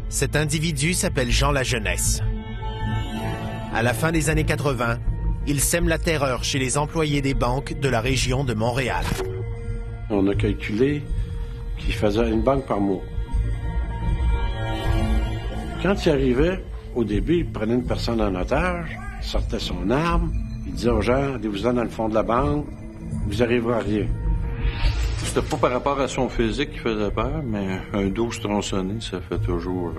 Cet individu s'appelle Jean Lajeunesse. À la fin des années 80, il sème la terreur chez les employés des banques de la région de Montréal. On a calculé qu'il faisait une banque par mois. Quand il arrivait, au début, il prenait une personne en otage, sortait son arme, il disait aux gens, allez-vous-en dans le fond de la banque, vous n'arriverez à rien. C'était pas par rapport à son physique qui faisait peur, mais un dos tronçonné, ça fait toujours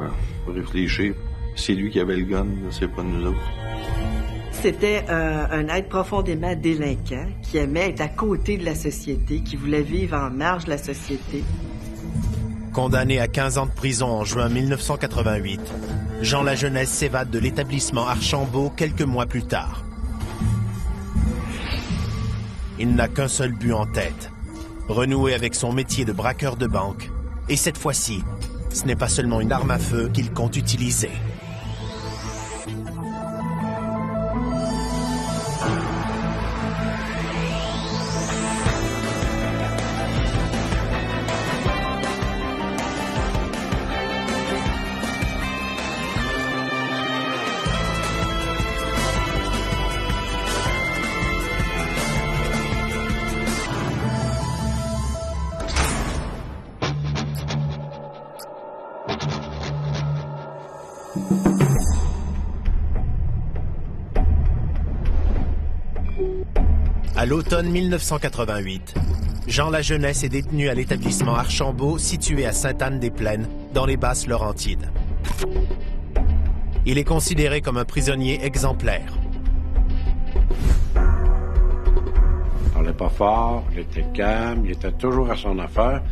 réfléchir. C'est lui qui avait le gun, c'est pas nous autres. C'était un être profondément délinquant qui aimait être à côté de la société, qui voulait vivre en marge de la société. Condamné à 15 ans de prison en juin 1988, Jean Lajeunesse s'évade de l'établissement Archambault quelques mois plus tard. Il n'a qu'un seul but en tête, renouer avec son métier de braqueur de banque. Et cette fois-ci, ce n'est pas seulement une arme à feu qu'il compte utiliser. À l'automne 1988, Jean Lajeunesse est détenu à l'établissement Archambault situé à Sainte-Anne-des-Plaines, dans les Basses-Laurentides. Il est considéré comme un prisonnier exemplaire. Il parlait pas fort, il était calme, il était toujours à son affaire.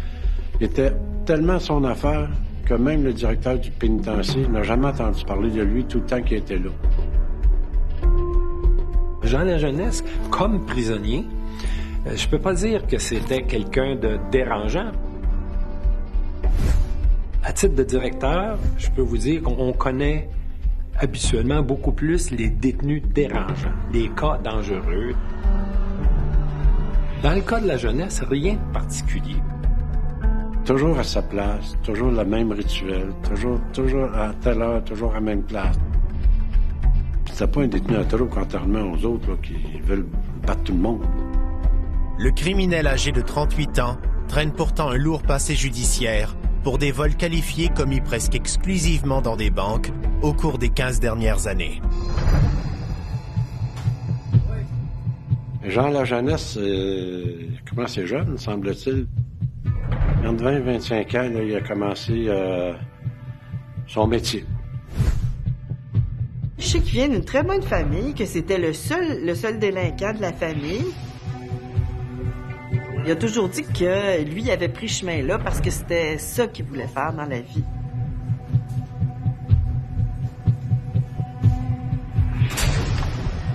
Il était tellement à son affaire que même le directeur du pénitencier n'a jamais entendu parler de lui tout le temps qu'il était là. Jean Lajeunesse, comme prisonnier, je peux pas dire que c'était quelqu'un de dérangeant. À titre de directeur, je peux vous dire qu'on connaît habituellement beaucoup plus les détenus dérangeants, les cas dangereux. Dans le cas de Lajeunesse, rien de particulier. Toujours à sa place, toujours le même rituel, toujours à telle heure, toujours à la même place. C'était pas un détenu à trop contrairement aux autres là, qui veulent battre tout le monde. Le criminel âgé de 38 ans traîne pourtant un lourd passé judiciaire pour des vols qualifiés commis presque exclusivement dans des banques au cours des 15 dernières années. Jean Lajeunesse, il a commencé jeune, semble-t-il. Entre 20 et 25 ans, là, il a commencé son métier. Je sais qu'il vient d'une très bonne famille, que c'était le seul délinquant de la famille. Il a toujours dit que lui avait pris ce chemin-là parce que c'était ça qu'il voulait faire dans la vie.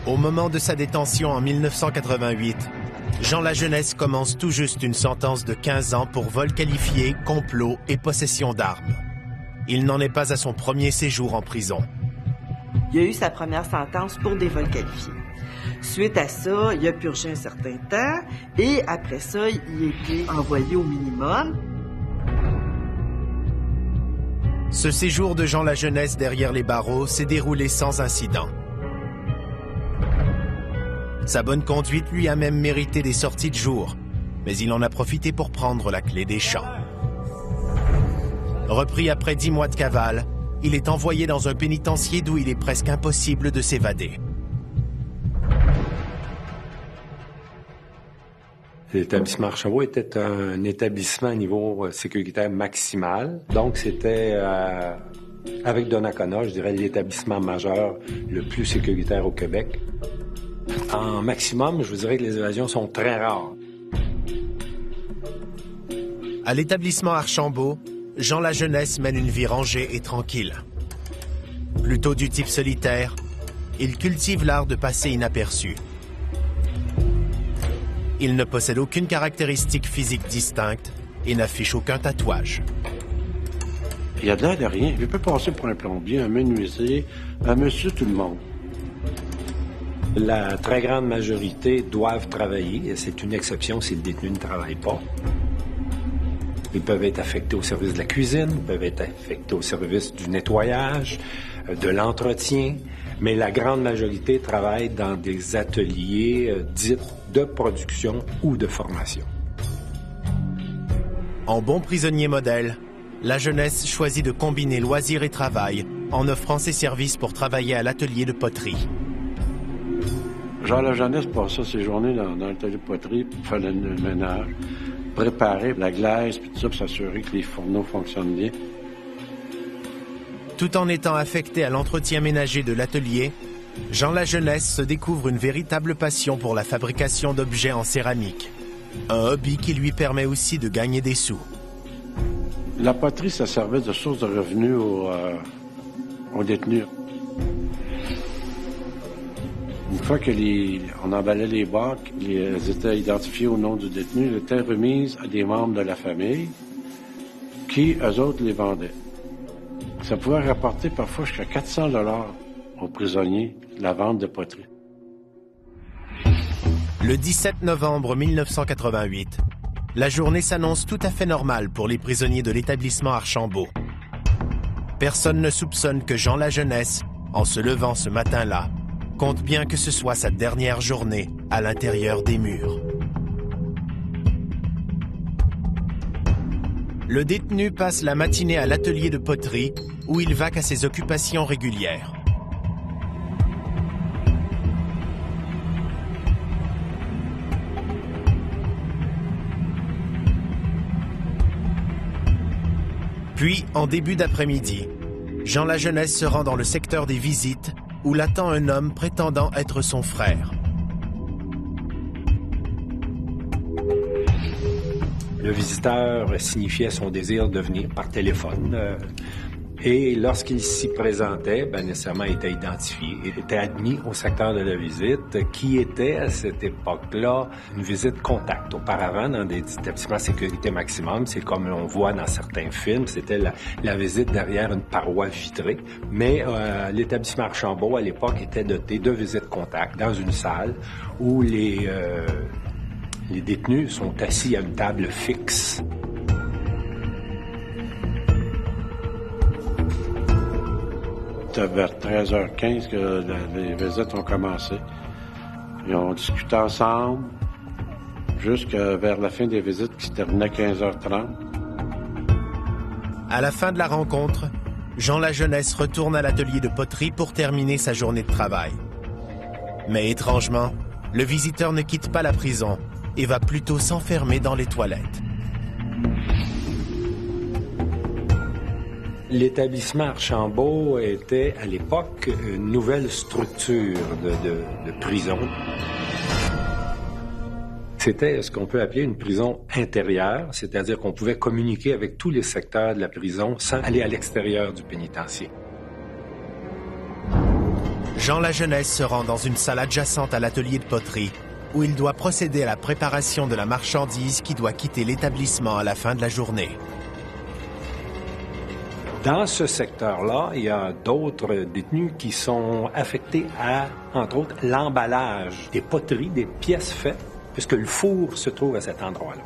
Au moment de sa détention en 1988, Jean Lajeunesse commence tout juste une sentence de 15 ans pour vol qualifié, complot et possession d'armes. Il n'en est pas à son premier séjour en prison. Il a eu sa première sentence pour des vols qualifiés. Suite à ça, il a purgé un certain temps et après ça, il a été envoyé au minimum. Ce séjour de Jean Lajeunesse derrière les barreaux s'est déroulé sans incident. Sa bonne conduite lui a même mérité des sorties de jour, mais il en a profité pour prendre la clé des champs. Repris après 10 mois de cavale, il est envoyé dans un pénitencier d'où il est presque impossible de s'évader. L'établissement Archambault était un établissement à niveau sécuritaire maximal. Donc, c'était, avec Donnacona, je dirais, l'établissement majeur le plus sécuritaire au Québec. En maximum, je vous dirais que les évasions sont très rares. À l'établissement Archambault, Jean Lajeunesse mène une vie rangée et tranquille. Plutôt du type solitaire, il cultive l'art de passer inaperçu. Il ne possède aucune caractéristique physique distincte et n'affiche aucun tatouage. Il a de l'air de rien. Il peut passer pour un plombier, un menuisier, un monsieur tout le monde. La très grande majorité doivent travailler. C'est une exception si le détenu ne travaille pas. Ils peuvent être affectés au service de la cuisine, ils peuvent être affectés au service du nettoyage, de l'entretien, mais la grande majorité travaille dans des ateliers dits de production ou de formation. En bon prisonnier modèle, la jeunesse choisit de combiner loisirs et travail en offrant ses services pour travailler à l'atelier de poterie. Jean La Jeunesse passait ses journées dans l'atelier de poterie pour faire le ménage, préparer la glaise, puis tout ça, pour s'assurer que les fourneaux fonctionnent bien. Tout en étant affecté à l'entretien ménager de l'atelier, Jean La Jeunesse se découvre une véritable passion pour la fabrication d'objets en céramique. Un hobby qui lui permet aussi de gagner des sous. La poterie, ça servait de source de revenus aux détenus. Une fois que on emballait les bacs, elles étaient identifiées au nom du détenu, elles étaient remises à des membres de la famille qui, eux autres, les vendaient. Ça pouvait rapporter parfois jusqu'à 400 $ aux prisonniers, la vente de poterie. Le 17 novembre 1988, la journée s'annonce tout à fait normale pour les prisonniers de l'établissement Archambault. Personne ne soupçonne que Jean La Jeunesse, en se levant ce matin-là, compte bien que ce soit sa dernière journée à l'intérieur des murs. Le détenu passe la matinée à l'atelier de poterie où il vaque à ses occupations régulières. Puis, en début d'après-midi, Jean La Jeunesse se rend dans le secteur des visites où l'attend un homme prétendant être son frère. Le visiteur signifiait son désir de venir par téléphone. Et lorsqu'il s'y présentait, nécessairement il était identifié, il était admis au secteur de la visite, qui était à cette époque-là une visite contact. Auparavant, dans des établissements à sécurité maximum, c'est comme on voit dans certains films, c'était la visite derrière une paroi vitrée. Mais l'établissement Archambault, à l'époque, était doté de visites contact dans une salle où les détenus sont assis à une table fixe. C'était vers 13h15 que les visites ont commencé. Ils ont discuté ensemble jusqu'à vers la fin des visites qui se terminaient à 15h30. À la fin de la rencontre, Jean La Jeunesse retourne à l'atelier de poterie pour terminer sa journée de travail. Mais étrangement, le visiteur ne quitte pas la prison et va plutôt s'enfermer dans les toilettes. L'établissement Archambault était, à l'époque, une nouvelle structure de prison. C'était ce qu'on peut appeler une prison intérieure, c'est-à-dire qu'on pouvait communiquer avec tous les secteurs de la prison sans aller à l'extérieur du pénitencier. Jean La Jeunesse se rend dans une salle adjacente à l'atelier de poterie où il doit procéder à la préparation de la marchandise qui doit quitter l'établissement à la fin de la journée. Dans ce secteur-là, il y a d'autres détenus qui sont affectés à, entre autres, l'emballage des poteries, des pièces faites, puisque le four se trouve à cet endroit-là.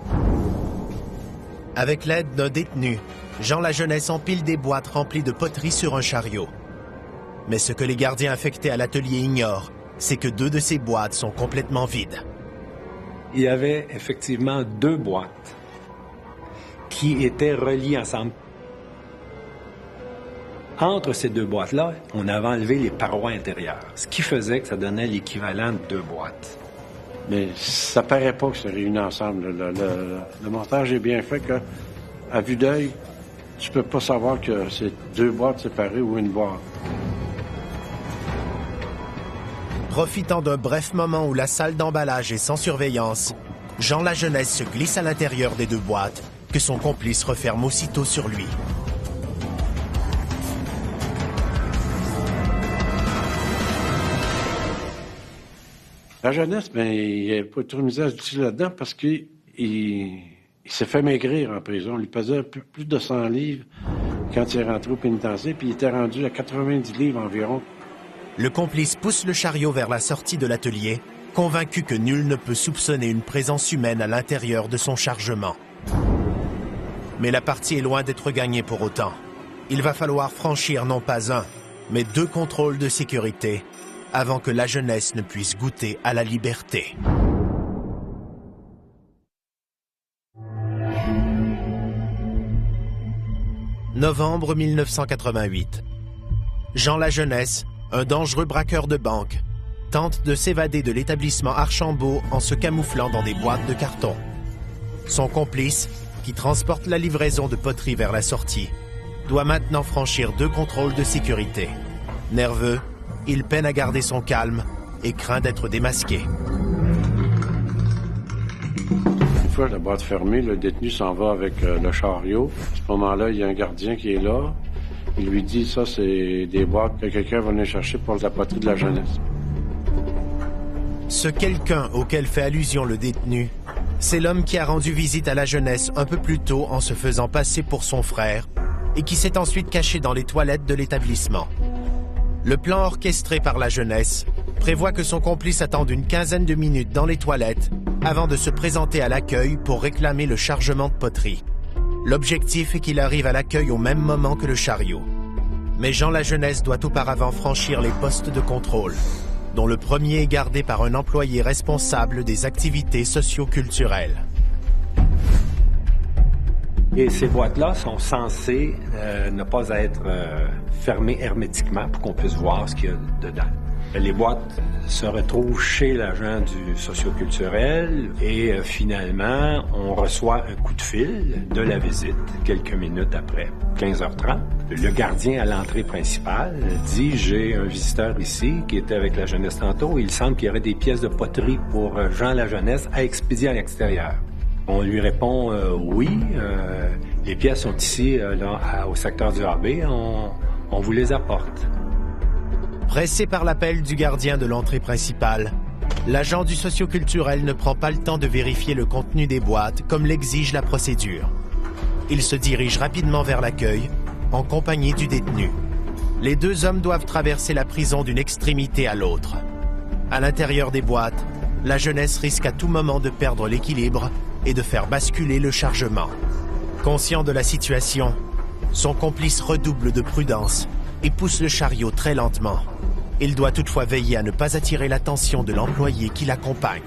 Avec l'aide d'un détenu, Jean La Jeunesse empile des boîtes remplies de poterie sur un chariot. Mais ce que les gardiens affectés à l'atelier ignorent, c'est que 2 de ces boîtes sont complètement vides. Il y avait effectivement 2 boîtes qui étaient reliées ensemble. Entre ces 2 boîtes-là, on avait enlevé les parois intérieures, ce qui faisait que ça donnait l'équivalent de 2 boîtes. Mais ça paraît pas que c'est réuni ensemble. Le montage est bien fait que, à vue d'œil, tu peux pas savoir que c'est 2 boîtes séparées ou une boîte. Profitant d'un bref moment où la salle d'emballage est sans surveillance, Jean La Jeunesse se glisse à l'intérieur des 2 boîtes, que son complice referme aussitôt sur lui. La Jeunesse, il n'a pas trop misé à se glisser là-dedans parce qu'il s'est fait maigrir en prison. Il pesait plus de 100 livres quand il est rentré au pénitencier, puis il était rendu à 90 livres environ. Le complice pousse le chariot vers la sortie de l'atelier, convaincu que nul ne peut soupçonner une présence humaine à l'intérieur de son chargement. Mais la partie est loin d'être gagnée pour autant. Il va falloir franchir non pas un, mais 2 contrôles de sécurité avant que la jeunesse ne puisse goûter à la liberté. Novembre 1988. Jean Lajeunesse, un dangereux braqueur de banque, tente de s'évader de l'établissement Archambault en se camouflant dans des boîtes de carton. Son complice, qui transporte la livraison de poterie vers la sortie, doit maintenant franchir 2 contrôles de sécurité. Nerveux, il peine à garder son calme et craint d'être démasqué. Une fois la boîte fermée, le détenu s'en va avec le chariot. À ce moment-là, il y a un gardien qui est là. Il lui dit, ça, c'est des boîtes que quelqu'un va venir chercher pour la poterie de la jeunesse. Ce quelqu'un auquel fait allusion le détenu, c'est l'homme qui a rendu visite à la jeunesse un peu plus tôt en se faisant passer pour son frère et qui s'est ensuite caché dans les toilettes de l'établissement. Le plan orchestré par la jeunesse prévoit que son complice attende une quinzaine de minutes dans les toilettes avant de se présenter à l'accueil pour réclamer le chargement de poterie. L'objectif est qu'il arrive à l'accueil au même moment que le chariot. Mais Jean Lajeunesse doit auparavant franchir les postes de contrôle, dont le premier est gardé par un employé responsable des activités socio-culturelles. Et ces boîtes-là sont censées ne pas être fermées hermétiquement pour qu'on puisse voir ce qu'il y a dedans. Les boîtes se retrouvent chez l'agent du socio-culturel et finalement, on reçoit un coup de fil de la visite quelques minutes après, 15h30. Le gardien à l'entrée principale dit « J'ai un visiteur ici qui était avec la jeunesse tantôt. Il semble qu'il y aurait des pièces de poterie pour Jean Lajeunesse à expédier à l'extérieur. » On lui répond oui, les pièces sont ici au secteur du AB, on vous les apporte. Pressé par l'appel du gardien de l'entrée principale, l'agent du socio-culturel ne prend pas le temps de vérifier le contenu des boîtes comme l'exige la procédure. Il se dirige rapidement vers l'accueil, en compagnie du détenu. Les 2 hommes doivent traverser la prison d'une extrémité à l'autre. À l'intérieur des boîtes, la jeunesse risque à tout moment de perdre l'équilibre et de faire basculer le chargement. Conscient de la situation, son complice redouble de prudence et pousse le chariot très lentement. Il doit toutefois veiller à ne pas attirer l'attention de l'employé qui l'accompagne.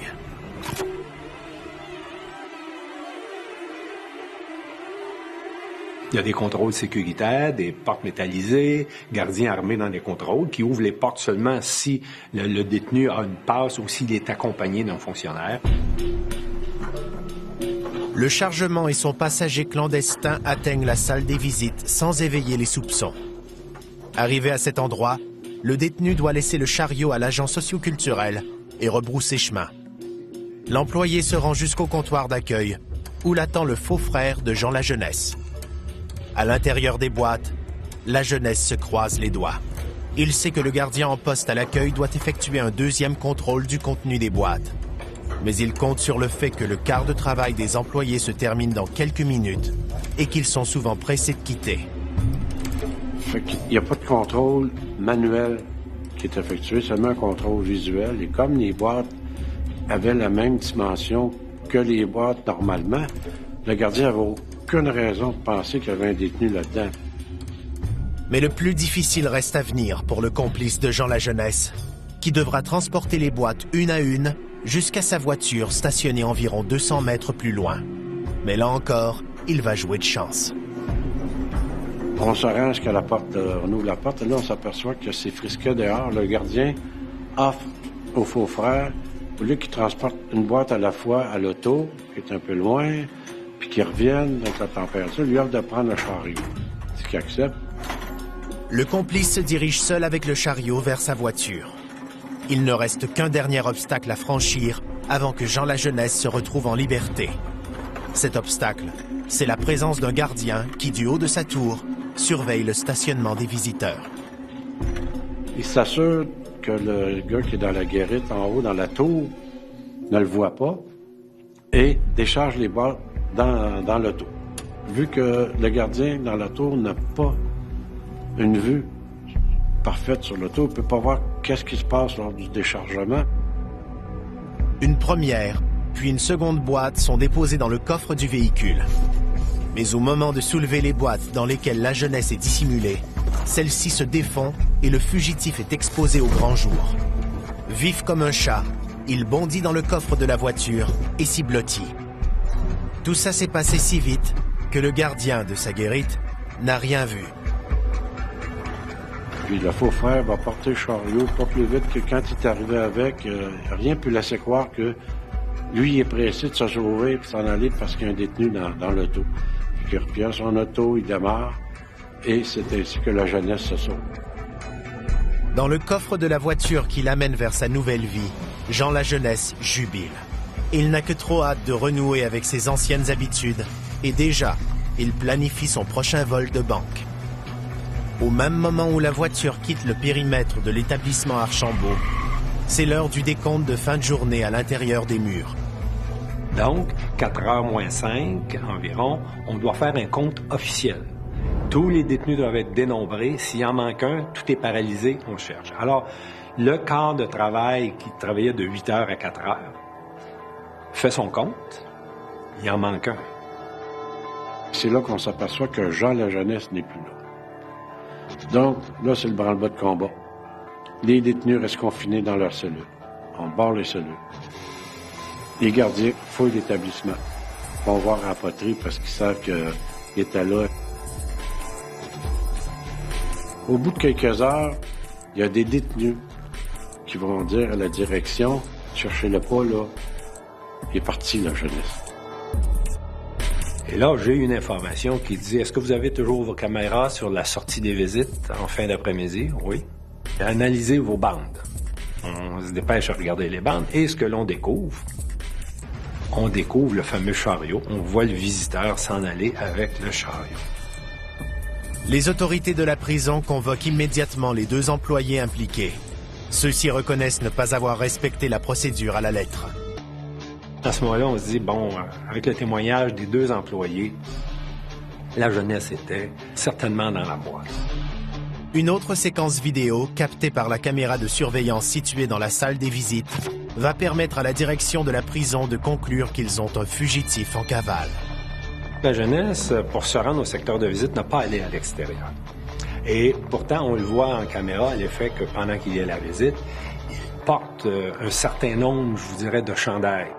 Il y a des contrôles sécuritaires, des portes métallisées, gardiens armés dans les contrôles qui ouvrent les portes seulement si le détenu a une passe ou s'il est accompagné d'un fonctionnaire. Le chargement et son passager clandestin atteignent la salle des visites sans éveiller les soupçons. Arrivé à cet endroit, le détenu doit laisser le chariot à l'agent socio-culturel et rebrousser chemin. L'employé se rend jusqu'au comptoir d'accueil, où l'attend le faux frère de Jean Lajeunesse. À l'intérieur des boîtes, la jeunesse se croise les doigts. Il sait que le gardien en poste à l'accueil doit effectuer un 2e contrôle du contenu des boîtes. Mais il compte sur le fait que le quart de travail des employés se termine dans quelques minutes et qu'ils sont souvent pressés de quitter. Fait qu'il n'y a pas de contrôle manuel qui est effectué, seulement un contrôle visuel. Et comme les boîtes avaient la même dimension que les boîtes normalement, le gardien n'avait aucune raison de penser qu'il y avait un détenu là-dedans. Mais le plus difficile reste à venir pour le complice de Jean Lajeunesse, qui devra transporter les boîtes une à une jusqu'à sa voiture stationnée environ 200 mètres plus loin. Mais là encore, il va jouer de chance. On se rend jusqu'à la porte, on ouvre la porte, et là, on s'aperçoit que c'est frisquet dehors. Le gardien offre au faux frère, au lieu qu'il transporte une boîte à la fois à l'auto, qui est un peu loin, puis qu'il revienne avec la température, lui offre de prendre le chariot. Ce qu'il accepte. Le complice se dirige seul avec le chariot vers sa voiture. Il ne reste qu'un dernier obstacle à franchir avant que Jean Lajeunesse se retrouve en liberté. Cet obstacle, c'est la présence d'un gardien qui, du haut de sa tour, surveille le stationnement des visiteurs. Il s'assure que le gars qui est dans la guérite en haut, dans la tour, ne le voit pas et décharge les boîtes dans l'auto. Vu que le gardien dans la tour n'a pas une vue parfaite sur l'auto, il ne peut pas voir qu'est-ce qui se passe lors du déchargement. Une première, puis une seconde boîte sont déposées dans le coffre du véhicule. Mais au moment de soulever les boîtes dans lesquelles la jeunesse est dissimulée, celles-ci se défont et le fugitif est exposé au grand jour. Vif comme un chat, il bondit dans le coffre de la voiture et s'y blottit. Tout ça s'est passé si vite que le gardien de sa guérite n'a rien vu. Puis le faux frère va porter le chariot pas plus vite que quand il est arrivé avec, rien ne peut laisser croire que lui, il est pressé de se sauver et de s'en aller parce qu'il y a un détenu dans l'auto. Puis il repère son auto, il démarre, et c'est ainsi que la jeunesse se sauve. Dans le coffre de la voiture qui l'amène vers sa nouvelle vie, Jean la jeunesse jubile. Il n'a que trop hâte de renouer avec ses anciennes habitudes et déjà, il planifie son prochain vol de banque. Au même moment où la voiture quitte le périmètre de l'établissement Archambault, c'est l'heure du décompte de fin de journée à l'intérieur des murs. Donc, 4h moins 5 environ, on doit faire un compte officiel. Tous les détenus doivent être dénombrés. S'il en manque un, tout est paralysé, on le cherche. Alors, le quart de travail qui travaillait de 8h à 4h fait son compte, il en manque un. C'est là qu'on s'aperçoit que Jean la jeunesse n'est plus là. Donc, là, c'est le branle-bas de combat. Les détenus restent confinés dans leurs cellules. On barre les cellules. Les gardiens fouillent l'établissement. Ils vont voir à la poterie parce qu'ils savent qu'il était là. Au bout de quelques heures, il y a des détenus qui vont dire à la direction, cherchez-le pas, là, il est parti, la jeunesse. Et là, j'ai une information qui dit, est-ce que vous avez toujours vos caméras sur la sortie des visites en fin d'après-midi? Oui. Analysez vos bandes. On se dépêche à regarder les bandes. Et ce que l'on découvre, on découvre le fameux chariot. On voit le visiteur s'en aller avec le chariot. Les autorités de la prison convoquent immédiatement les 2 employés impliqués. Ceux-ci reconnaissent ne pas avoir respecté la procédure à la lettre. À ce moment-là, on se dit, bon, avec le témoignage des 2 employés, la jeunesse était certainement dans la boîte. Une autre séquence vidéo, captée par la caméra de surveillance située dans la salle des visites, va permettre à la direction de la prison de conclure qu'ils ont un fugitif en cavale. La jeunesse, pour se rendre au secteur de visite, n'a pas allé à l'extérieur. Et pourtant, on le voit en caméra, l'effet que pendant qu'il y a la visite, il porte un certain nombre, je vous dirais, de chandails.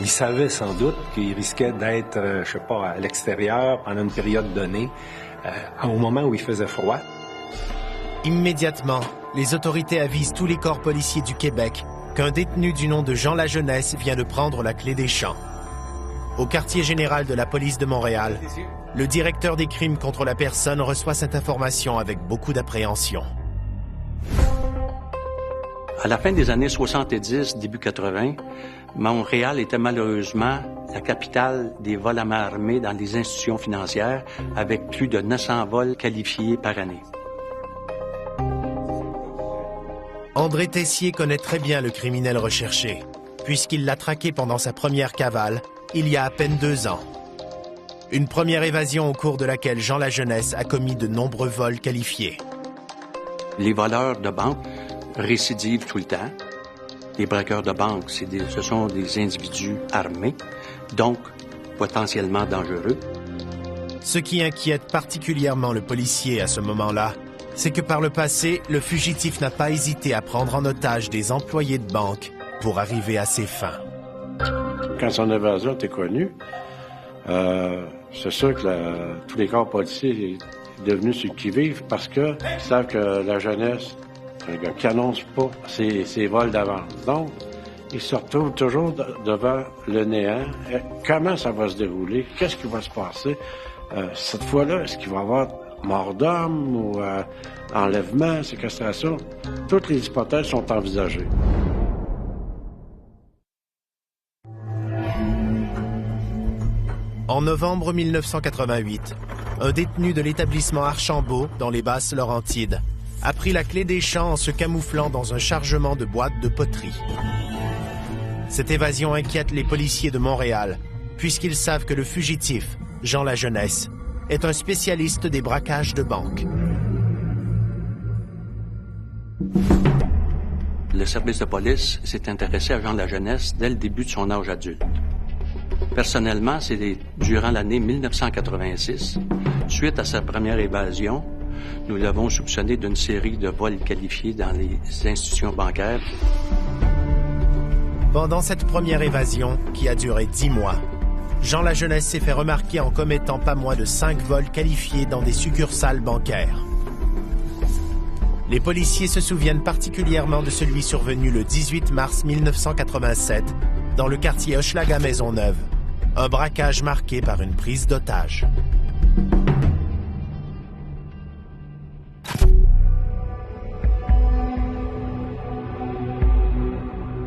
Il savait sans doute qu'il risquait d'être, je sais pas, à l'extérieur pendant une période donnée, au moment où il faisait froid. Immédiatement, les autorités avisent tous les corps policiers du Québec qu'un détenu du nom de Jean la jeunesse vient de prendre la clé des champs. Au quartier général de la police de Montréal, le directeur des crimes contre la personne reçoit cette information avec beaucoup d'appréhension. À la fin des années 70, début 80, Montréal était malheureusement la capitale des vols à main armée dans les institutions financières, avec plus de 900 vols qualifiés par année. André Tessier connaît très bien le criminel recherché, puisqu'il l'a traqué pendant sa première cavale, il y a à peine 2 ans. Une première évasion au cours de laquelle Jean la jeunesse a commis de nombreux vols qualifiés. Les voleurs de banque récidivent tout le temps. Les braqueurs de banque, ce sont des individus armés, donc potentiellement dangereux. Ce qui inquiète particulièrement le policier à ce moment-là, c'est que par le passé, le fugitif n'a pas hésité à prendre en otage des employés de banque pour arriver à ses fins. Quand son évasion était connue, c'est sûr que tous les corps policiers sont devenus sur le qui-vive parce qu'ils savent que la jeunesse, c'est un gars qui n'annonce pas ses vols d'avance. Donc, ils se retrouvent toujours devant le néant. Comment ça va se dérouler? Qu'est-ce qui va se passer? Cette fois-là, est-ce qu'il va y avoir mort d'homme ou enlèvement, séquestration? Toutes les hypothèses sont envisagées. En novembre 1988, un détenu de l'établissement Archambault, dans les Basses-Laurentides, a pris la clé des champs en se camouflant dans un chargement de boîtes de poterie. Cette évasion inquiète les policiers de Montréal, puisqu'ils savent que le fugitif, Jean la jeunesse, est un spécialiste des braquages de banque. Le service de police s'est intéressé à Jean la jeunesse dès le début de son âge adulte. Personnellement, c'est durant l'année 1986, suite à sa première évasion, nous l'avons soupçonné d'une série de vols qualifiés dans les institutions bancaires. Pendant cette première évasion, qui a duré 10 mois, Jean Lajeunesse s'est fait remarquer en commettant pas moins de 5 vols qualifiés dans des succursales bancaires. Les policiers se souviennent particulièrement de celui survenu le 18 mars 1987 dans le quartier Hochelaga-Maisonneuve, un braquage marqué par une prise d'otage.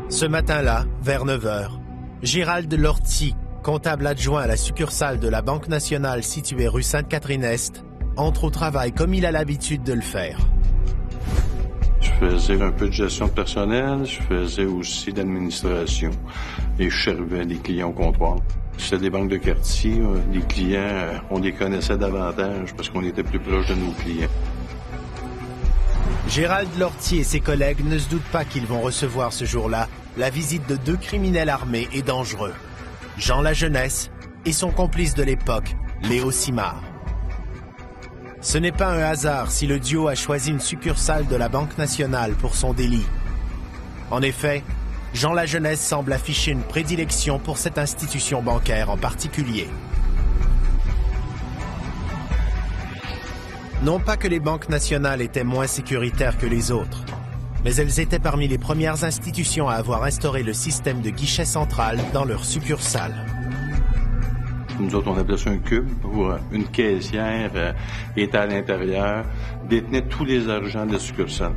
Ce matin-là, vers 9 h, Gérald Lortie, comptable adjoint à la succursale de la Banque nationale située rue Sainte-Catherine-Est, entre au travail comme il a l'habitude de le faire. Je faisais un peu de gestion de personnel, je faisais aussi d'administration et je servais des clients au comptoir. C'était des banques de quartier, les clients, on les connaissait davantage parce qu'on était plus proche de nos clients. Gérald Lortie et ses collègues ne se doutent pas qu'ils vont recevoir ce jour-là la visite de 2 criminels armés et dangereux, Jean Lajeunesse et son complice de l'époque, Léo Simard. Ce n'est pas un hasard si le duo a choisi une succursale de la Banque nationale pour son délit. En effet, Jean Lajeunesse semble afficher une prédilection pour cette institution bancaire en particulier. Non pas que les banques nationales étaient moins sécuritaires que les autres, mais elles étaient parmi les premières institutions à avoir instauré le système de guichet central dans leurs succursales. Nous autres, on appelait ça un cube, où une caissière était à l'intérieur, détenait tous les argents de la succursale.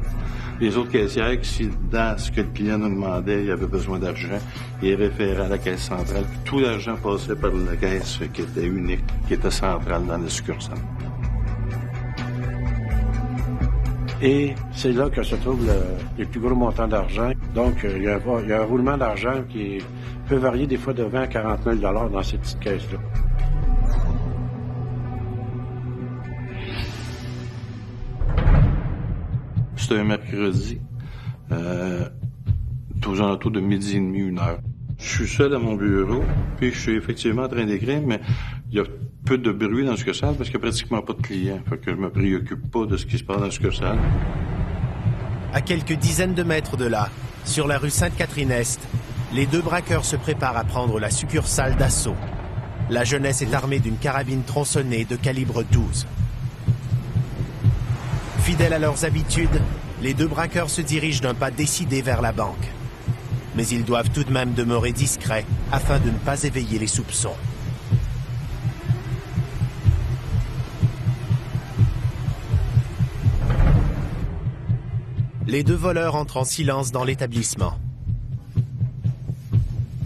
Les autres caissières, si dans ce que le client nous demandait, il avait besoin d'argent, il référait à la caisse centrale. Tout l'argent passait par la caisse qui était unique, qui était centrale dans la succursale. Et c'est là que se trouvent les plus gros montants d'argent. Donc, il y a un roulement d'argent qui peut varier des fois de 20 à 40 000 $ dans ces petites caisses-là. C'était un mercredi, aux alentours de 12h30, 1h. Je suis seul à mon bureau, puis je suis effectivement en train d'écrire, mais il y a peu de bruit dans la succursale parce qu'il n'y a pratiquement pas de clients. Fait que je me préoccupe pas de ce qui se passe dans la succursale. À quelques dizaines de mètres de là, sur la rue Sainte-Catherine-Est, les 2 braqueurs se préparent à prendre la succursale d'assaut. Lajeunesse est armée d'une carabine tronçonnée de calibre 12. Fidèles à leurs habitudes, les 2 braqueurs se dirigent d'un pas décidé vers la banque. Mais ils doivent tout de même demeurer discrets afin de ne pas éveiller les soupçons. Les 2 voleurs entrent en silence dans l'établissement.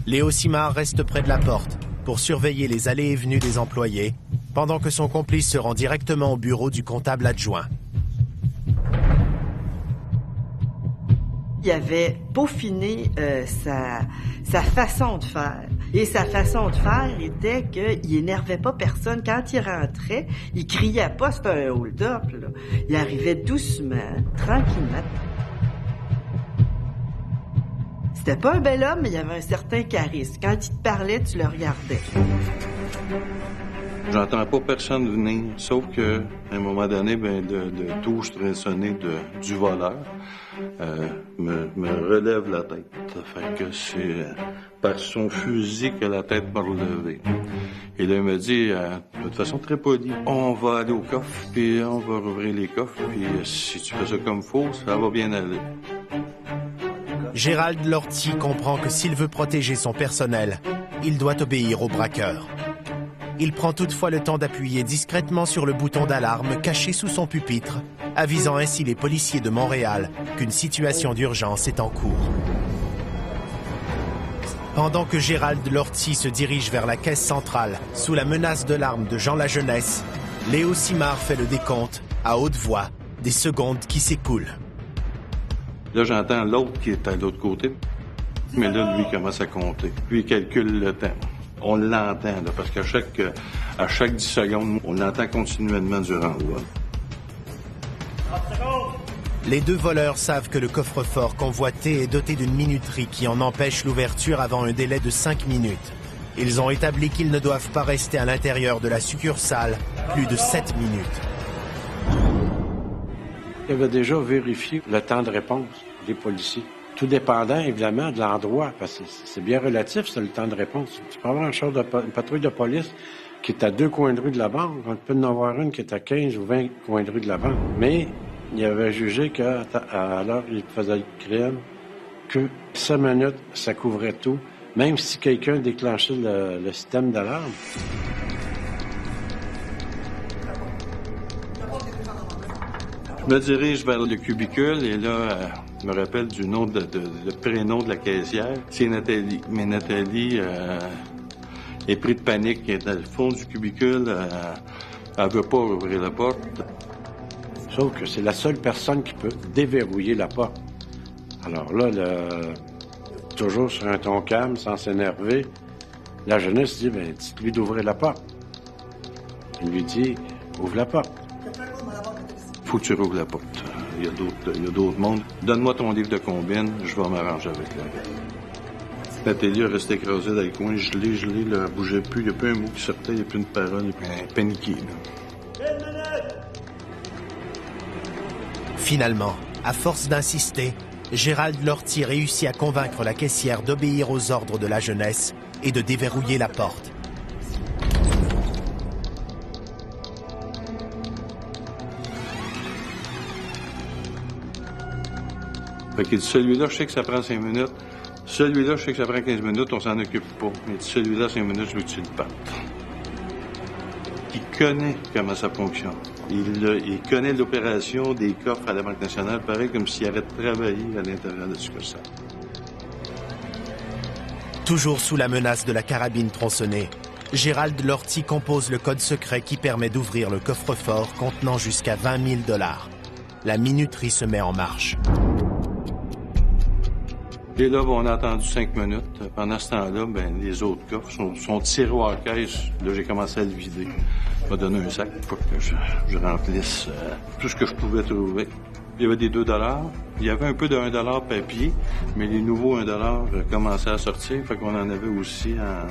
Léo Simard reste près de la porte pour surveiller les allées et venues des employés, pendant que son complice se rend directement au bureau du comptable adjoint. Il avait peaufiné sa façon de faire. Et sa façon de faire était qu'il énervait pas personne. Quand il rentrait, il criait pas, c'était un hold-up, là. Il arrivait doucement, tranquillement. C'était pas un bel homme, mais il avait un certain charisme. Quand il te parlait, tu le regardais. J'entends pas personne venir, sauf que à un moment donné, de touche tronçonnée du voleur me relève la tête. Fait que c'est par son fusil que la tête m'a relevé. Et là, il me dit, de façon très polie, on va aller au coffre, puis on va rouvrir les coffres, puis si tu fais ça comme faut, ça va bien aller. Gérald Lortie comprend que s'il veut protéger son personnel, il doit obéir au braqueur. Il prend toutefois le temps d'appuyer discrètement sur le bouton d'alarme caché sous son pupitre, avisant ainsi les policiers de Montréal qu'une situation d'urgence est en cours. Pendant que Gérald Lortie se dirige vers la caisse centrale, sous la menace de l'arme de Jean Lajeunesse, Léo Simard fait le décompte, à haute voix, des secondes qui s'écoulent. Là, j'entends l'autre qui est à l'autre côté, mais là, lui, il commence à compter. Lui, il calcule le temps. On l'entend, là, parce qu'à chaque 10 secondes, on l'entend continuellement durant le vol. Les 2 voleurs savent que le coffre-fort convoité est doté d'une minuterie qui en empêche l'ouverture avant un délai de 5 minutes. Ils ont établi qu'ils ne doivent pas rester à l'intérieur de la succursale plus de 7 minutes. Il avait déjà vérifié le temps de réponse des policiers. Tout dépendant, évidemment, de l'endroit, parce que c'est bien relatif, c'est le temps de réponse. Tu peux avoir une patrouille de police qui est à 2 coins de rue de la banque. On peut en avoir une qui est à 15 ou 20 coins de rue de la banque. Mais il avait jugé qu'à l'heure où il faisait le crime, que 5 minutes, ça couvrait tout, même si quelqu'un déclenchait le système d'alarme. Je me dirige vers le cubicule et là, je me rappelle du nom le prénom de la caissière. C'est Nathalie. Mais Nathalie est prise de panique. Elle est dans le fond du cubicule. Elle veut pas ouvrir la porte. Sauf que c'est la seule personne qui peut déverrouiller la porte. Alors là, toujours sur un ton calme, sans s'énerver, la jeunesse dit, ben, dites-lui d'ouvrir la porte. Il lui dit, ouvre la porte. Faut que tu rouvres la porte. Il y a d'autres mondes. Donne-moi ton livre de combine, je vais m'arranger avec la Nathalie a resté écrasée dans le coin, gelée, elle bougeait plus, il n'y a plus un mot qui sortait, il n'y a plus une parole, elle est paniquée. Finalement, à force d'insister, Gérald Lortie réussit à convaincre la caissière d'obéir aux ordres de la jeunesse et de déverrouiller la porte. Fait qu'il dit, celui-là, je sais que ça prend 5 minutes. Celui-là, je sais que ça prend 15 minutes, on s'en occupe pas. Mais celui-là, 5 minutes, je veux que tu le partes. Il connaît comment ça fonctionne. Il connaît l'opération des coffres à la Banque nationale, pareil comme s'il avait travaillé à l'intérieur de la succursale. Toujours sous la menace de la carabine tronçonnée, Gérald Lortie compose le code secret qui permet d'ouvrir le coffre-fort contenant jusqu'à 20 000 $. La minuterie se met en marche. Et là, on a attendu 5 minutes. Pendant ce temps-là, les autres coffres sont tiroirs à caisse. Là, j'ai commencé à le vider. Il m'a donné un sac pour que je remplisse tout ce que je pouvais trouver. Il y avait des 2 $. Il y avait un peu de 1 $ papier, mais les nouveaux 1 $ commençaient à sortir. Fait qu'on en avait aussi en...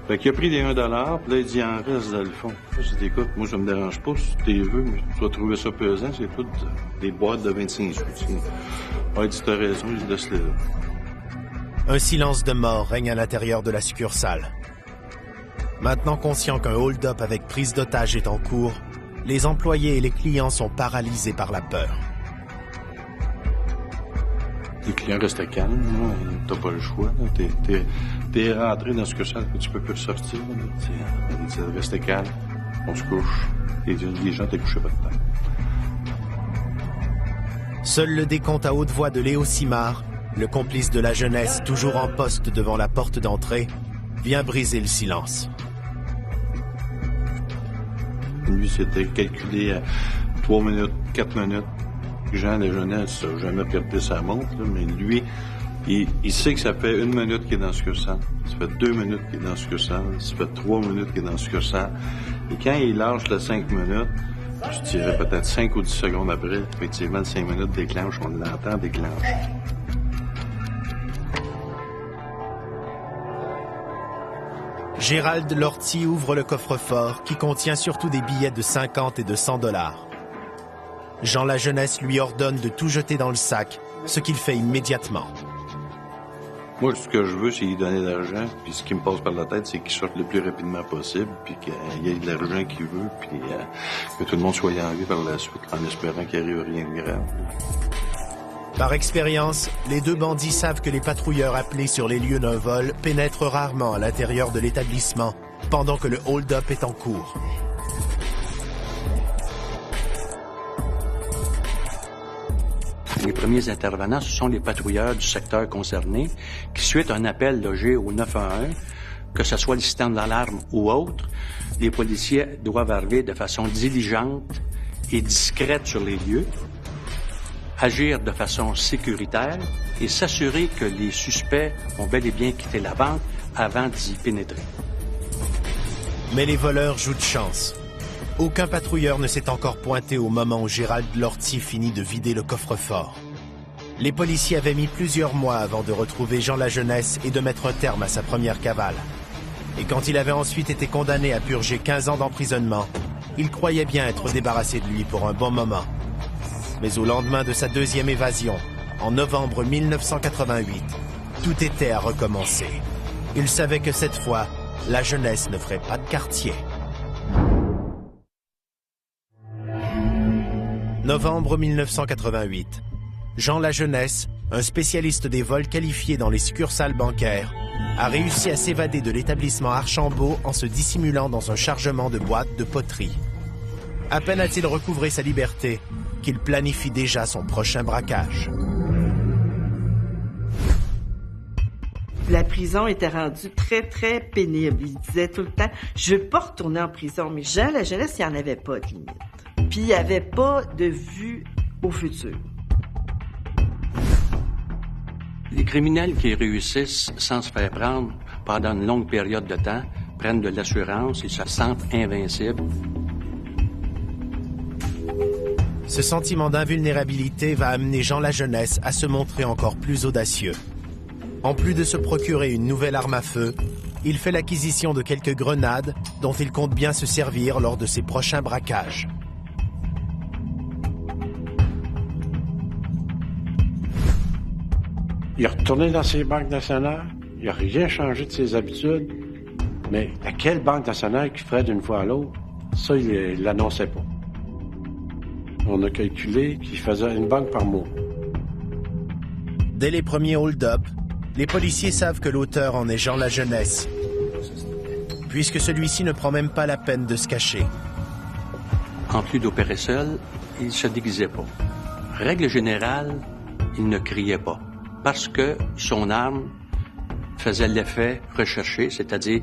Fait qu'il a pris les 1 $, puis là, il dit, il en reste dans le fond. J'ai dit, écoute, moi, ça me dérange pas si tu les veux, mais tu vas trouver ça pesant. C'est toutes des boîtes de 25 sous. Il dit, t'as raison, il laisse-les là. Un silence de mort règne à l'intérieur de la succursale. Maintenant conscient qu'un hold-up avec prise d'otage est en cours, les employés et les clients sont paralysés par la peur. Les clients restaient calmes, t'as pas le choix. T'es rentré dans la succursale, tu peux plus sortir. Restez calme, on se couche. Les gens t'es couché par terre. Seul le décompte à haute voix de Léo Simard, le complice de la jeunesse toujours en poste devant la porte d'entrée, vient briser le silence. Lui, c'était calculé à 3 minutes, 4 minutes. Jean, la jeunesse, n'a jamais regardé sa montre, là, mais lui, il sait que ça fait 1 minute qu'il est dans le succursale. Ça fait 2 minutes qu'il est dans le succursale. Ça fait 3 minutes qu'il est dans le succursale. Et quand il lâche le 5 minutes, je dirais peut-être 5 ou 10 secondes après, effectivement, le 5 minutes déclenche, on l'entend déclenche. Gérald Lortie ouvre le coffre-fort qui contient surtout des billets de 50 et de 100 $. Jean Lajeunesse lui ordonne de tout jeter dans le sac, ce qu'il fait immédiatement. Moi, ce que je veux, c'est lui donner de l'argent, puis ce qui me passe par la tête, c'est qu'il sorte le plus rapidement possible, puis qu'il y ait de l'argent qu'il veut, puis que tout le monde soit en vie par la suite, en espérant qu'il arrive rien de grave. Par expérience, les deux bandits savent que les patrouilleurs appelés sur les lieux d'un vol pénètrent rarement à l'intérieur de l'établissement, pendant que le hold-up est en cours. Les premiers intervenants, ce sont les patrouilleurs du secteur concerné qui, suite à un appel logé au 911, que ce soit le système d'alarme ou autre, les policiers doivent arriver de façon diligente et discrète sur les lieux, agir de façon sécuritaire et s'assurer que les suspects ont bel et bien quitté la banque avant d'y pénétrer. Mais les voleurs jouent de chance. Aucun patrouilleur ne s'est encore pointé au moment où Gérald Lortie finit de vider le coffre-fort. Les policiers avaient mis plusieurs mois avant de retrouver Jean Lajeunesse et de mettre un terme à sa première cavale. Et quand il avait ensuite été condamné à purger 15 ans d'emprisonnement, il croyait bien être débarrassé de lui pour un bon moment. Mais au lendemain de sa deuxième évasion, en novembre 1988, tout était à recommencer. Il savait que cette fois, la jeunesse ne ferait pas de quartier. Novembre 1988. Jean Lajeunesse, un spécialiste des vols qualifiés dans les succursales bancaires, a réussi à s'évader de l'établissement Archambault en se dissimulant dans un chargement de boîtes de poterie. À peine a-t-il recouvré sa liberté qu'il planifie déjà son prochain braquage. La prison était rendue très, très pénible. Il disait tout le temps, je veux pas retourner en prison. Mais Jean Lajeunesse, il n'y en avait pas de limite. Puis il n'y avait pas de vue au futur. Les criminels qui réussissent sans se faire prendre pendant une longue période de temps prennent de l'assurance et se sentent invincibles. Ce sentiment d'invulnérabilité va amener Jean Lajeunesse à se montrer encore plus audacieux. En plus de se procurer une nouvelle arme à feu, il fait l'acquisition de quelques grenades dont il compte bien se servir lors de ses prochains braquages. Il est retourné dans ses banques nationales, il n'a rien changé de ses habitudes, mais à quelle banque nationale qu'il ferait d'une fois à l'autre, ça, il ne l'annonçait pas. On a calculé qu'il faisait une banque par mois. Dès les premiers hold-up, les policiers savent que l'auteur en est Jean Lajeunesse, puisque celui-ci ne prend même pas la peine de se cacher. En plus d'opérer seul, il ne se déguisait pas. Règle générale, il ne criait pas, parce que son arme faisait l'effet recherché, c'est-à-dire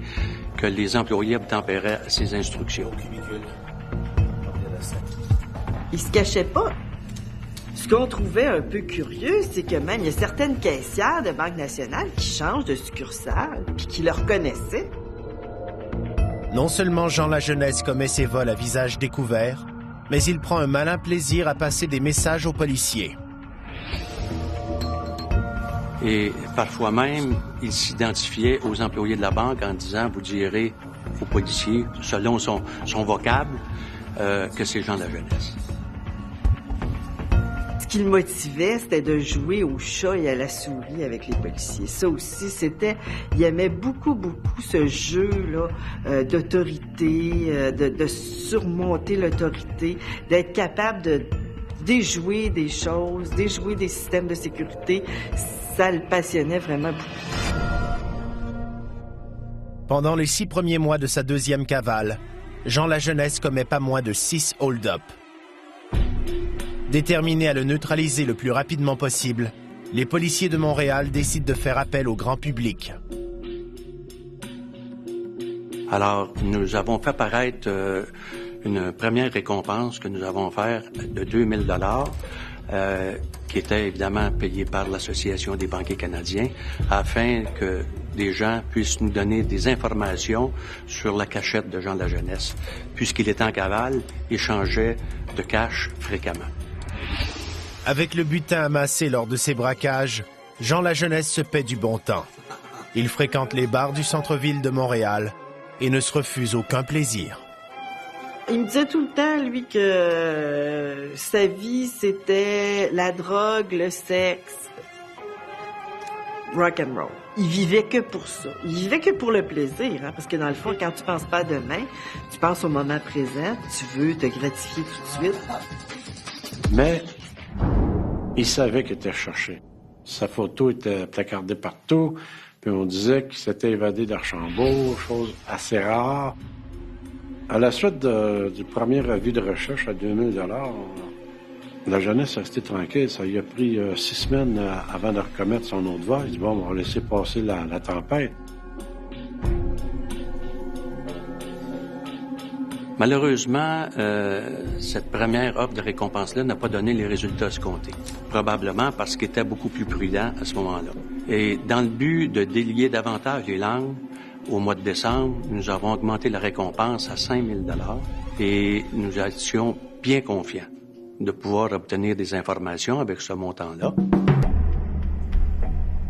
que les employés obtempéraient à ses instructions. Il se cachait pas. Ce qu'on trouvait un peu curieux, c'est que même il y a certaines caissières de Banque nationale qui changent de succursale puis qui le reconnaissaient. Non seulement Jean Lajeunesse commet ses vols à visage découvert, mais il prend un malin plaisir à passer des messages aux policiers. Et parfois même, il s'identifiait aux employés de la banque en disant, vous direz aux policiers, selon son vocable, que c'est Jean Lajeunesse. Ce qui le motivait, c'était de jouer au chat et à la souris avec les policiers. Ça aussi, il aimait beaucoup ce jeu-là d'autorité, de surmonter l'autorité, d'être capable de déjouer des choses, déjouer des systèmes de sécurité. Ça le passionnait vraiment beaucoup. Pendant les 6 premiers mois de sa deuxième cavale, Jean Lajeunesse commet pas moins de 6 hold-up. Déterminés à le neutraliser le plus rapidement possible, les policiers de Montréal décident de faire appel au grand public. Alors, nous avons fait paraître une première récompense que nous avons offerte de 2000 $, qui était évidemment payée par l'Association des banquiers canadiens, afin que des gens puissent nous donner des informations sur la cachette de Jean Lajeunesse. Puisqu'il était en cavale, il changeait de cache fréquemment. Avec le butin amassé lors de ses braquages, Jean Lajeunesse se paie du bon temps. Il fréquente les bars du centre-ville de Montréal et ne se refuse aucun plaisir. Il me disait tout le temps, lui, que sa vie, c'était la drogue, le sexe, rock and roll. Il vivait que pour ça. Il vivait que pour le plaisir, hein, parce que dans le fond, quand tu penses pas à demain, tu penses au moment présent, tu veux te gratifier tout de suite. Mais il savait qu'il était recherché. Sa photo était placardée partout, puis on disait qu'il s'était évadé d'Archambault, chose assez rare. À la suite du premier avis de recherche à 2000 $, la jeunesse est restée tranquille. Ça lui a pris 6 semaines avant de recommettre son autre vol. Il dit, bon, on va laisser passer la tempête. Malheureusement, cette première offre de récompense-là n'a pas donné les résultats escomptés. Probablement parce qu'il était beaucoup plus prudent à ce moment-là. Et dans le but de délier davantage les langues, au mois de décembre, nous avons augmenté la récompense à 5000 $ et nous étions bien confiants de pouvoir obtenir des informations avec ce montant-là.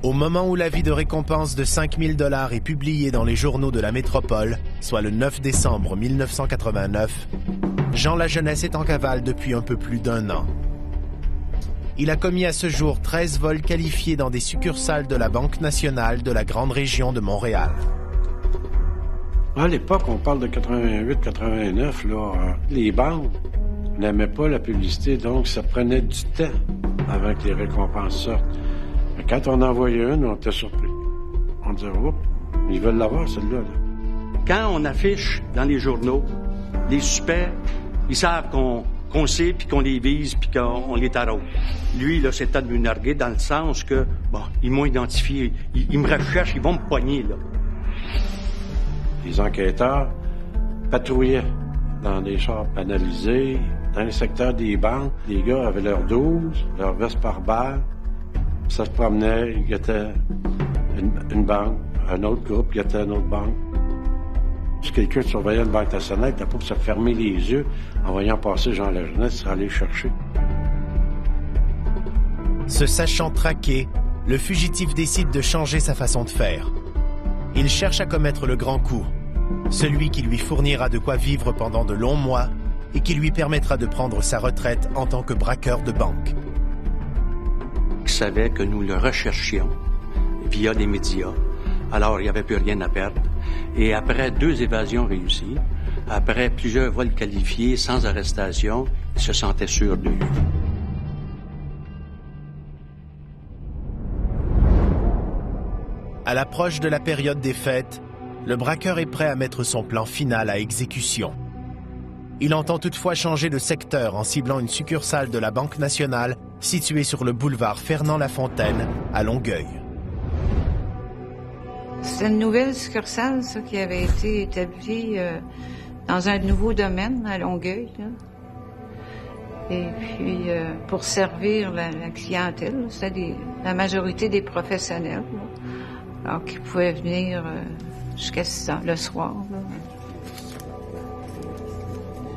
Au moment où l'avis de récompense de 5 000 $ est publié dans les journaux de la métropole, soit le 9 décembre 1989, Jean Lajeunesse est en cavale depuis un peu plus d'1 an. Il a commis à ce jour 13 vols qualifiés dans des succursales de la Banque nationale de la grande région de Montréal. À l'époque, on parle de 88-89, là, les banques n'aimaient pas la publicité, donc ça prenait du temps avant que les récompenses sortent. Mais quand on envoyait une, on était surpris. On disait, oups, ils veulent l'avoir, celle-là. Là. Quand on affiche dans les journaux les suspects, ils savent qu'on sait, puis qu'on les vise, puis qu'on les taraude. Lui, là, c'était de me narguer dans le sens que, bon, ils m'ont identifié, ils me recherchent, ils vont me pogner, là. Les enquêteurs patrouillaient dans des chars banalisés, dans les secteurs des banques. Les gars avaient leur 12, leur veste par balle. Ça se promenait, ils guettaient une banque, un autre groupe guettait une autre banque. Si quelqu'un surveillait une banque nationale, il n'était pas pour se fermer les yeux en voyant passer Jean Lajeunesse, aller le chercher. Se sachant traqué, le fugitif décide de changer sa façon de faire. Il cherche à commettre le grand coup, celui qui lui fournira de quoi vivre pendant de longs mois et qui lui permettra de prendre sa retraite en tant que braqueur de banque. Il savait que nous le recherchions via les médias, alors il n'y avait plus rien à perdre. Et après 2 évasions réussies, après plusieurs vols qualifiés sans arrestation, il se sentait sûr de lui. À l'approche de la période des fêtes, le braqueur est prêt à mettre son plan final à exécution. Il entend toutefois changer de secteur en ciblant une succursale de la Banque nationale située sur le boulevard Fernand-Lafontaine, à Longueuil. C'est une nouvelle succursale, ça, qui avait été établie dans un nouveau domaine à Longueuil, là. Et puis, pour servir la clientèle, c'était la majorité des professionnels, là. Alors, qui pouvaient venir jusqu'à 6 ans, le soir, là.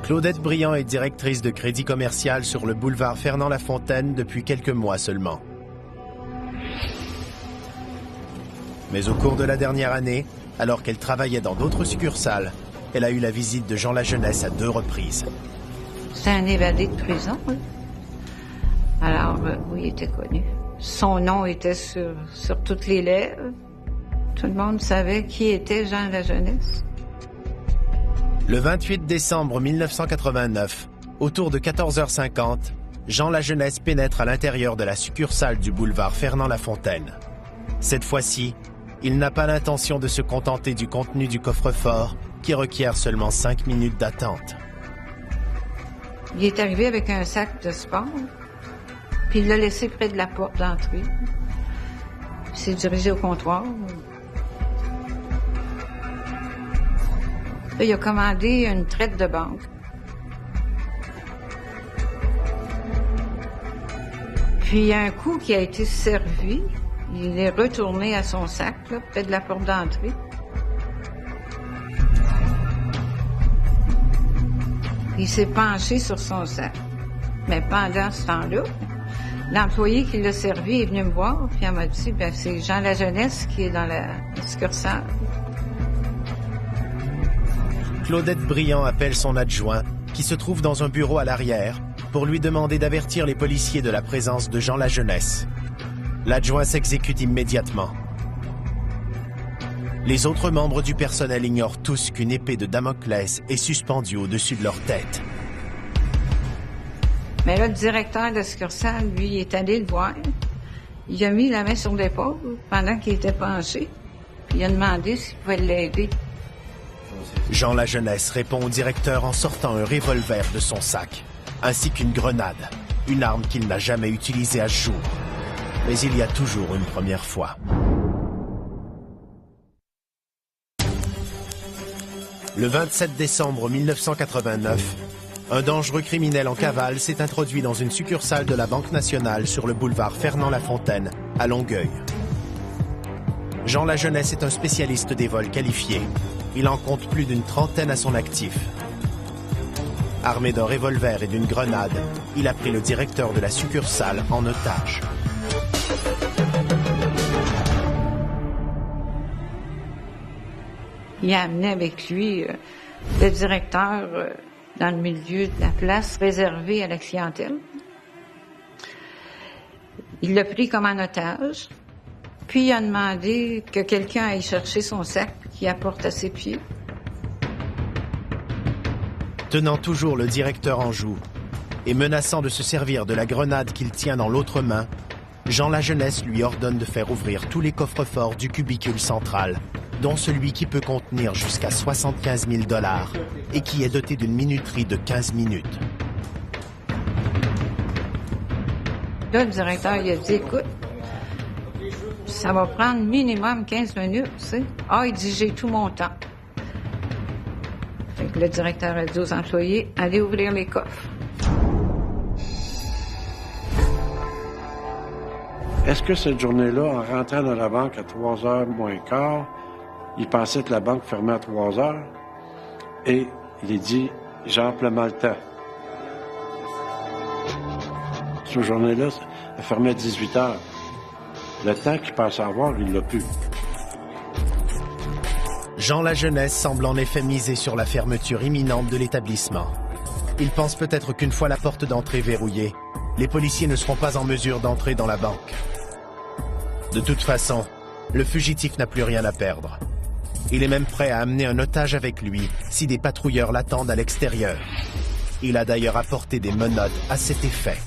Claudette Briand est directrice de crédit commercial sur le boulevard Fernand-Lafontaine depuis quelques mois seulement. Mais au cours de la dernière année, alors qu'elle travaillait dans d'autres succursales, elle a eu la visite de Jean Lajeunesse à 2 reprises. C'est un évadé de prison, oui. Alors, oui, il était connu. Son nom était sur toutes les lèvres. Tout le monde savait qui était Jean Lajeunesse. Le 28 décembre 1989, autour de 14h50, Jean Lajeunesse pénètre à l'intérieur de la succursale du boulevard Fernand-Lafontaine. Cette fois-ci, il n'a pas l'intention de se contenter du contenu du coffre-fort qui requiert seulement 5 minutes d'attente. Il est arrivé avec un sac de sport, puis il l'a laissé près de la porte d'entrée. Il s'est dirigé au comptoir. Là, il a commandé une traite de banque. Puis il y a un coup qui a été servi. Il est retourné à son sac, là, près de la porte d'entrée. Il s'est penché sur son sac. Mais pendant ce temps-là, l'employé qui l'a servi est venu me voir, puis elle m'a dit, ben c'est Jean Lajeunesse qui est dans la succursale. Claudette Briand appelle son adjoint, qui se trouve dans un bureau à l'arrière, pour lui demander d'avertir les policiers de la présence de Jean Lajeunesse. L'adjoint s'exécute immédiatement. Les autres membres du personnel ignorent tous qu'une épée de Damoclès est suspendue au-dessus de leur tête. Mais là, le directeur de la succursale, lui, il est allé le voir. Il a mis la main sur l'épaule pendant qu'il était penché, puis il a demandé s'il pouvait l'aider. Jean Lajeunesse répond au directeur en sortant un revolver de son sac, ainsi qu'une grenade, une arme qu'il n'a jamais utilisée à ce jour. Mais il y a toujours une première fois. Le 27 décembre 1989, un dangereux criminel en cavale s'est introduit dans une succursale de la Banque nationale sur le boulevard Fernand-Lafontaine, à Longueuil. Jean Lajeunesse est un spécialiste des vols qualifiés. Il en compte plus d'une trentaine à son actif. Armé d'un revolver et d'une grenade, il a pris le directeur de la succursale en otage. Il a amené avec lui le directeur dans le milieu de la place réservée à la clientèle. Il l'a pris comme en otage, puis il a demandé que quelqu'un aille chercher son sac qu'il apporte à ses pieds. Tenant toujours le directeur en joue et menaçant de se servir de la grenade qu'il tient dans l'autre main, Jean Lajeunesse lui ordonne de faire ouvrir tous les coffres-forts du cubicule central, dont celui qui peut contenir jusqu'à 75 000 $ et qui est doté d'une minuterie de 15 minutes. Là, le directeur, il a dit, écoute, ça va prendre minimum 15 minutes, tu sais. Ah, il dit, j'ai tout mon temps. Fait que le directeur a dit aux employés, allez ouvrir les coffres. Est-ce que cette journée-là, en rentrant dans la banque à 3h moins quart, il pensait que la banque fermait à 3h et il a dit, j'ai amplement le temps. Cette journée-là, elle fermait à 18h. Le temps qu'il pensait avoir, il l'a plus. Jean Lajeunesse semble en effet miser sur la fermeture imminente de l'établissement. Il pense peut-être qu'une fois la porte d'entrée verrouillée, les policiers ne seront pas en mesure d'entrer dans la banque. De toute façon, le fugitif n'a plus rien à perdre. Il est même prêt à amener un otage avec lui si des patrouilleurs l'attendent à l'extérieur. Il a d'ailleurs apporté des menottes à cet effet.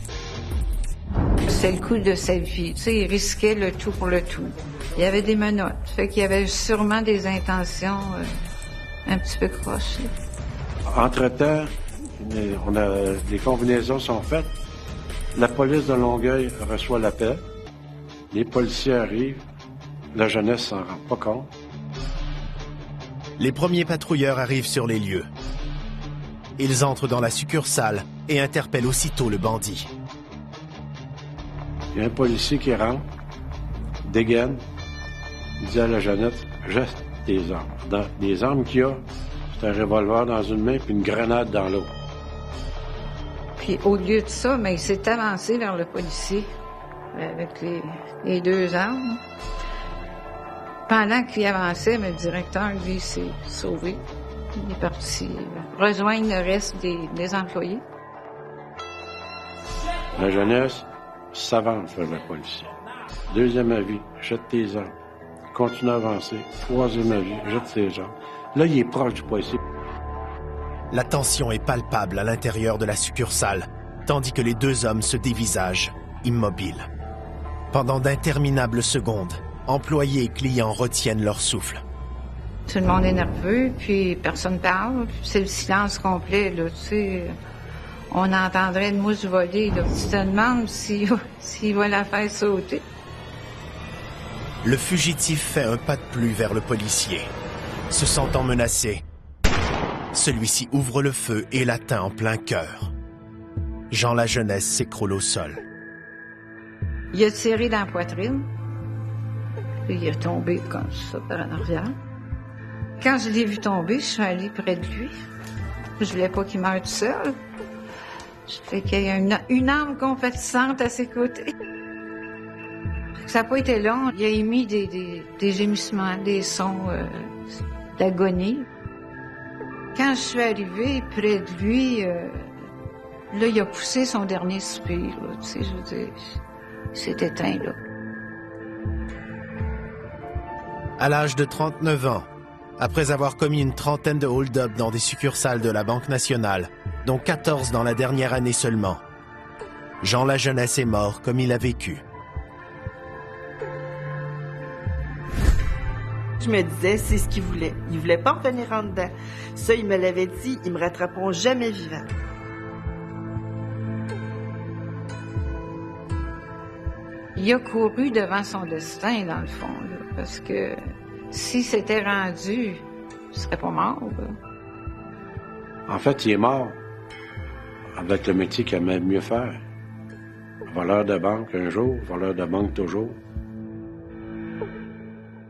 C'est le coup de sa vie. Tu sais, il risquait le tout pour le tout. Il y avait des menottes. Fait qu'il y avait sûrement des intentions un petit peu croches. Entre-temps, les combinaisons sont faites. La police de Longueuil reçoit l'appel. Les policiers arrivent. La jeunesse s'en rend pas compte. Les premiers patrouilleurs arrivent sur les lieux. Ils entrent dans la succursale et interpellent aussitôt le bandit. Il y a un policier qui rentre, dégaine, il dit à la jeunesse, jette tes armes. Dans les armes qu'il y a, c'est un revolver dans une main puis une grenade dans l'autre. Puis au lieu de ça, mais il s'est avancé vers le policier avec les deux armes. Pendant qu'il avançait, mais le directeur, lui, s'est sauvé. Il est parti rejoindre le reste des employés. La jeunesse s'avance vers le policier. Deuxième avis, jette tes armes. Continue à avancer. Troisième avis, jette ses armes. Là, il est proche du policier. La tension est palpable à l'intérieur de la succursale, tandis que les deux hommes se dévisagent, immobiles. Pendant d'interminables secondes, employés et clients retiennent leur souffle. Tout le monde est nerveux, puis personne parle. C'est le silence complet, là, tu sais. On entendrait une mouche voler, là. Tu te demandes s'il va la faire sauter. Le fugitif fait un pas de plus vers le policier. Se sentant menacé, celui-ci ouvre le feu et l'atteint en plein cœur. Jean Lajeunesse s'écroule au sol. Il a tiré dans la poitrine. Puis il est tombé comme ça par en arrière. Quand je l'ai vu tomber, je suis allée près de lui. Je voulais pas qu'il meure tout seul. Je fais qu'il y a une arme compatissante à ses côtés. Ça n'a pas été long. Il a émis des gémissements, des sons d'agonie. Quand je suis arrivée près de lui, là, il a poussé son dernier soupir. Là, tu sais, je veux dire, il s'est éteint, là. À l'âge de 39 ans, après avoir commis une trentaine de hold-up dans des succursales de la Banque nationale, dont 14 dans la dernière année seulement, Jean Lajeunesse est mort comme il a vécu. Je me disais, c'est ce qu'il voulait. Il voulait pas revenir en dedans. Ça, il me l'avait dit, ils me rattraperont jamais vivant. Il a couru devant son destin, dans le fond, là, parce que s'il s'était rendu, il serait pas mort, là. En fait, il est mort avec le métier qu'il aimait mieux faire. Voleur de banque un jour, voleur de banque toujours.